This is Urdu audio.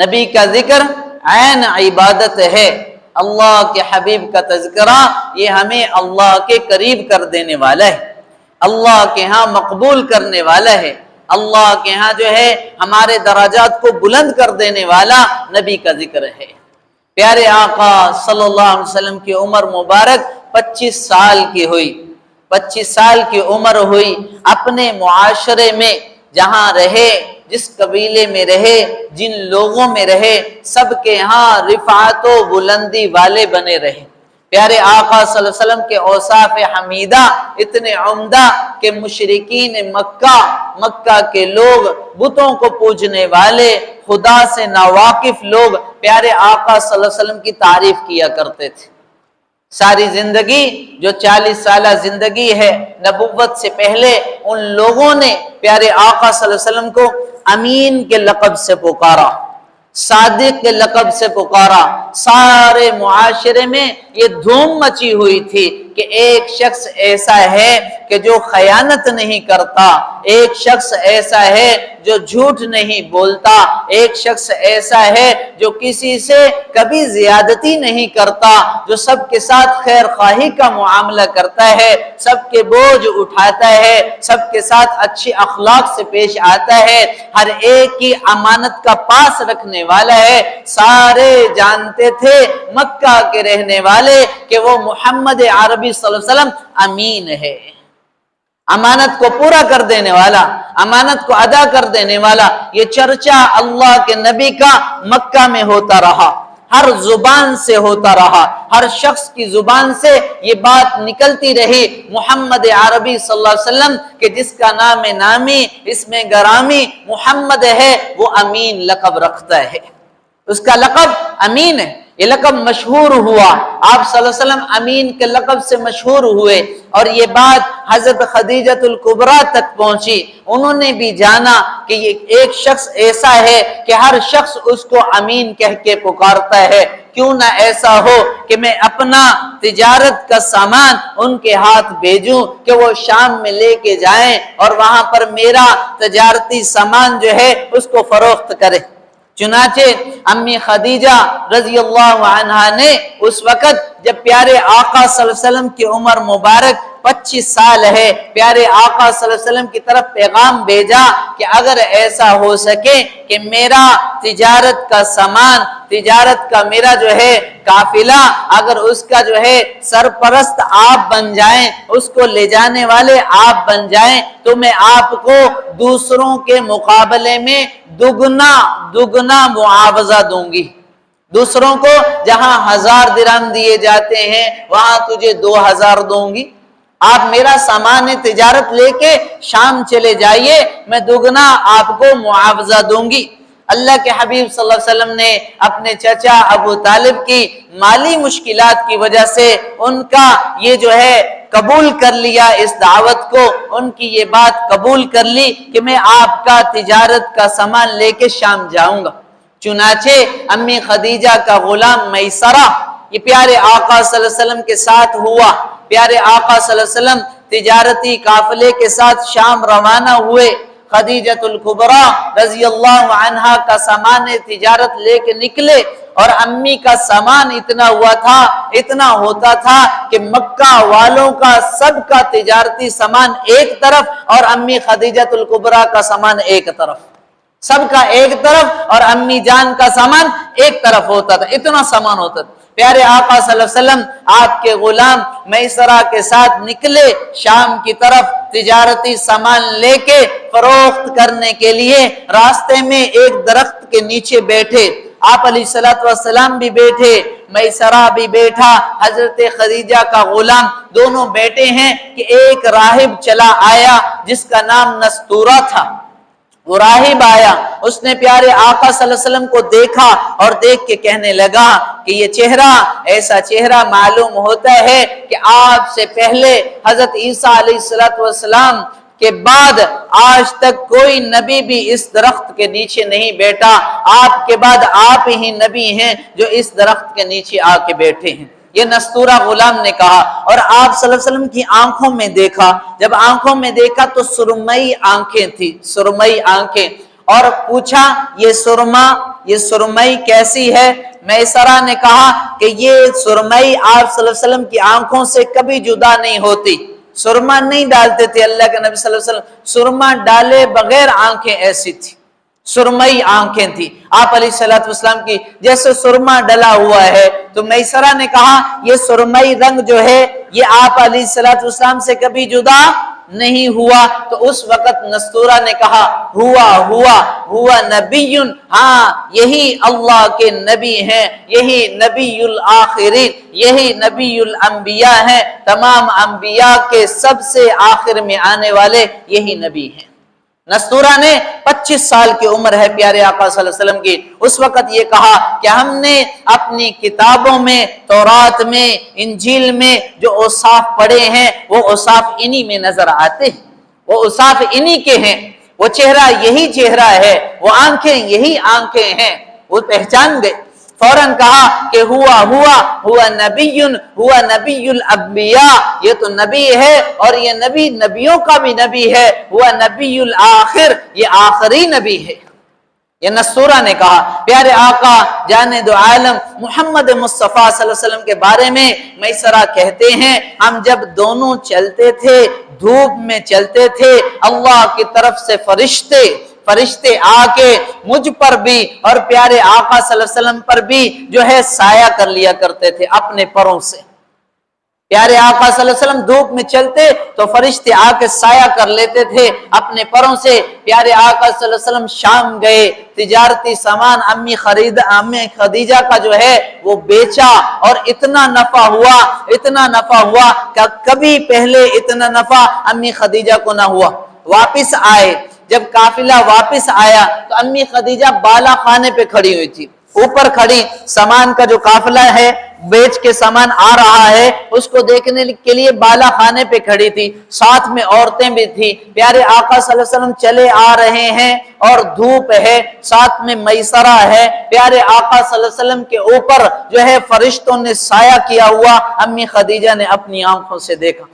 نبی کا ذکر عین عبادت ہے، اللہ کے حبیب کا تذکرہ یہ ہمیں اللہ کے قریب کر دینے والا ہے، اللہ کے ہاں مقبول کرنے والا ہے، اللہ کے ہاں جو ہے ہمارے درجات کو بلند کر دینے والا نبی کا ذکر ہے۔ پیارے آقا صلی اللہ علیہ وسلم کی عمر مبارک 25 سال کی ہوئی، 25 سال کی عمر ہوئی، اپنے معاشرے میں جہاں رہے، جس قبیلے میں رہے، جن لوگوں میں رہے، سب کے ہاں رفعت و بلندی والے بنے رہے۔ پیارے آقا صلی اللہ علیہ وسلم کے اوصاف حمیدہ اتنے عمدہ کہ مشرکین مکہ کے لوگ، بتوں کو پوجنے والے، خدا سے ناواقف لوگ پیارے آقا صلی اللہ علیہ وسلم کی تعریف کیا کرتے تھے۔ ساری زندگی جو 40 سالہ زندگی ہے نبوت سے پہلے، ان لوگوں نے پیارے آقا صلی اللہ علیہ وسلم کو امین کے لقب سے پکارا، صادق کے لقب سے پکارا۔ سارے معاشرے میں یہ دھوم مچی ہوئی تھی کہ ایک شخص ایسا ہے کہ جو خیانت نہیں کرتا، ایک شخص ایسا ہے جو جھوٹ نہیں بولتا، ایک شخص ایسا ہے جو کسی سے کبھی زیادتی نہیں کرتا، جو سب کے ساتھ خیر خواہی کا معاملہ کرتا ہے، سب کے بوجھ اٹھاتا ہے، سب کے ساتھ اچھی اخلاق سے پیش آتا ہے، ہر ایک کی امانت کا پاس رکھنے والا ہے۔ سارے جانتے تھے مکہ کے رہنے والے کہ وہ محمد عربی صلی اللہ علیہ وسلم امین ہے، امانت کو پورا کر دینے والا، امانت کو ادا کر دینے والا۔ یہ چرچا اللہ کے نبی کا مکہ میں ہوتا رہا، ہر زبان سے ہوتا رہا، ہر شخص کی زبان سے یہ بات نکلتی رہی، محمد عربی صلی اللہ علیہ وسلم کہ جس کا نام نامی، اسم گرامی محمد ہے، وہ امین لقب رکھتا ہے، اس کا لقب امین ہے۔ یہ لقب مشہور ہوا، آپ صلی اللہ علیہ وسلم امین کے لقب سے مشہور ہوئے، اور یہ بات حضرت خدیجہ الکبریٰ تک پہنچی۔ انہوں نے بھی جانا کہ یہ ایک شخص ایسا ہے کہ ہر شخص اس کو امین کہہ کے پکارتا ہے، کیوں نہ ایسا ہو کہ میں اپنا تجارت کا سامان ان کے ہاتھ بھیجوں کہ وہ شام میں لے کے جائیں اور وہاں پر میرا تجارتی سامان جو ہے اس کو فروخت کرے۔ چنانچہ امی خدیجہ رضی اللہ عنہا نے اس وقت جب پیارے آقا صلی اللہ علیہ وسلم کی عمر مبارک 25 سال ہے، پیارے آقا صلی اللہ علیہ وسلم کی طرف پیغام بھیجا کہ اگر ایسا ہو سکے کہ میرا تجارت کا سامان، تجارت کا میرا جو ہے قافلہ، اگر اس کا جو ہے سرپرست آپ بن جائیں، اس کو لے جانے والے آپ بن جائیں، تو میں آپ کو دوسروں کے مقابلے میں دگنا معاوضہ دوں گی۔ دوسروں کو جہاں 1000 درہم دیے جاتے ہیں وہاں تجھے 2000 دوں گی۔ آپ میرا سامان تجارت لے کے شام چلے جائیے، میں دگنا آپ کو معاوضہ دوں گی۔ اللہ کے حبیب صلی اللہ علیہ وسلم نے اپنے چچا ابو طالب کی مالی مشکلات کی وجہ سے ان کا یہ جو ہے قبول کر لیا، اس دعوت کو، ان کی یہ بات قبول کر لی کہ میں آپ کا تجارت کا سامان لے کے شام جاؤں گا۔ چنانچہ امی خدیجہ کا غلام میسرہ یہ پیارے آقا صلی اللہ علیہ وسلم کے ساتھ ہوا، پیارے آقا صلی اللہ علیہ وسلم تجارتی قافلے کے ساتھ شام روانہ ہوئے۔ خدیجہ الکبریٰ رضی اللہ عنہا کا سامان تجارت لے کے نکلے، اور امی کا سامان اتنا ہوتا تھا کہ مکہ والوں کا سب کا تجارتی سامان ایک طرف اور امی خدیجہ الکبریٰ کا سامان ایک طرف، سب کا ایک طرف اور امی جان کا سامان ایک طرف ہوتا تھا، اتنا سامان ہوتا تھا۔ پیارے آقا صلی اللہ علیہ وسلم آپ کے غلام میسرہ کے ساتھ نکلے شام کی طرف تجارتی سامان لے کے فروخت کرنے کے لیے۔ راستے میں ایک درخت کے نیچے بیٹھے، آپ علیہ السلام بھی بیٹھے، میسرہ بھی بیٹھا، حضرت خدیجہ کا غلام دونوں بیٹھے ہیں کہ ایک راہب چلا آیا جس کا نام نستورہ تھا۔ وہ راہب آیا، اس نے پیارے آقا صلی اللہ علیہ وسلم کو دیکھا اور دیکھ کے کہنے لگا کہ یہ چہرہ ایسا چہرہ معلوم ہوتا ہے کہ آپ سے پہلے حضرت عیسیٰ علیہ السلام کے بعد آج تک کوئی نبی بھی اس درخت کے نیچے نہیں بیٹھا، آپ کے بعد آپ ہی نبی ہیں جو اس درخت کے نیچے آ کے بیٹھے ہیں۔ یہ نستورہ غلام نے کہا، اور آپ صلی اللہ علیہ وسلم کی آنکھوں میں دیکھا، جب آنکھوں میں دیکھا تو سرمئی آنکھیں تھی، سرمئی آنکھیں، اور پوچھا یہ سرمئی کیسی ہے؟ میسرہ نے کہا کہ یہ سرمئی آپ صلی اللہ علیہ وسلم کی آنکھوں سے کبھی جدا نہیں ہوتی، سرما نہیں ڈالتے تھے اللہ کے نبی صلی اللہ علیہ وسلم، سرما ڈالے بغیر آنکھیں ایسی تھی، سرمئی آنکھیں تھی آپ علیہ الصلوۃ والسلام کی، جیسے سرما ڈلا ہوا ہے۔ تو میسرہ نے کہا یہ سرمئی رنگ جو ہے یہ آپ علیہ الصلوۃ والسلام سے کبھی جدا نہیں ہوا۔ تو اس وقت نستورہ نے کہا ہوا نبی، ہاں یہی اللہ کے نبی ہیں، یہی نبی الآخرین، یہی نبی الانبیاء ہیں، تمام انبیاء کے سب سے آخر میں آنے والے یہی نبی ہیں۔ نستورہ نے 25 سال کی عمر ہے پیارے آقا صلی اللہ علیہ وسلم کی، اس وقت یہ کہا کہ ہم نے اپنی کتابوں میں، تورات میں، انجیل میں جو اوصاف پڑھے ہیں وہ اوصاف انہی میں نظر آتے ہیں، وہ اوصاف انہی کے ہیں، وہ چہرہ یہی چہرہ ہے، وہ آنکھیں یہی آنکھیں ہیں، وہ پہچان گئے۔ فوراً کہا کہ ہوا نبی الانبیاء، یہ تو نبی ہے اور یہ نبی نبیوں کا بھی نبی ہے، ہوا نبی الآخر، یہ آخری نبی ہے۔ یہ نستورہ نے کہا۔ پیارے آقا جانے دو عالم محمد مصطفیٰ صلی اللہ علیہ وسلم کے بارے میں میسرہ کہتے ہیں ہم جب دونوں چلتے تھے، دھوپ میں چلتے تھے، اللہ کی طرف سے فرشتے آ کے مجھ پر بھی اور پیارے آقا صلی اللہ علیہ وسلم پر بھی جو ہے سایہ کر لیا کرتے تھے اپنے پروں سے۔ پیارے آقا صلی اللہ علیہ وسلم دھوپ میں چلتے تو فرشتے آ کے سایہ کر لیتے تھے اپنے پروں سے۔ پیارے آقا صلی اللہ علیہ وسلم شام گئے، تجارتی سامان امی خدیجہ کا جو ہے وہ بیچا اور اتنا نفع ہوا کہ کبھی پہلے اتنا نفع امی خدیجہ کو نہ ہوا۔ واپس آئے، جب قافلہ واپس آیا تو امی خدیجہ بالا خانے پہ کھڑی ہوئی تھی، اوپر کھڑی، سامان کا جو قافلہ ہے بیچ کے سامان آ رہا ہے اس کو دیکھنے کے لیے بالا خانے پہ کھڑی تھی، ساتھ میں عورتیں بھی تھی۔ پیارے آقا صلی اللہ علیہ وسلم چلے آ رہے ہیں اور دھوپ ہے، ساتھ میں میسرہ ہے، پیارے آقا صلی اللہ علیہ وسلم کے اوپر جو ہے فرشتوں نے سایہ کیا ہوا امی خدیجہ نے اپنی آنکھوں سے دیکھا۔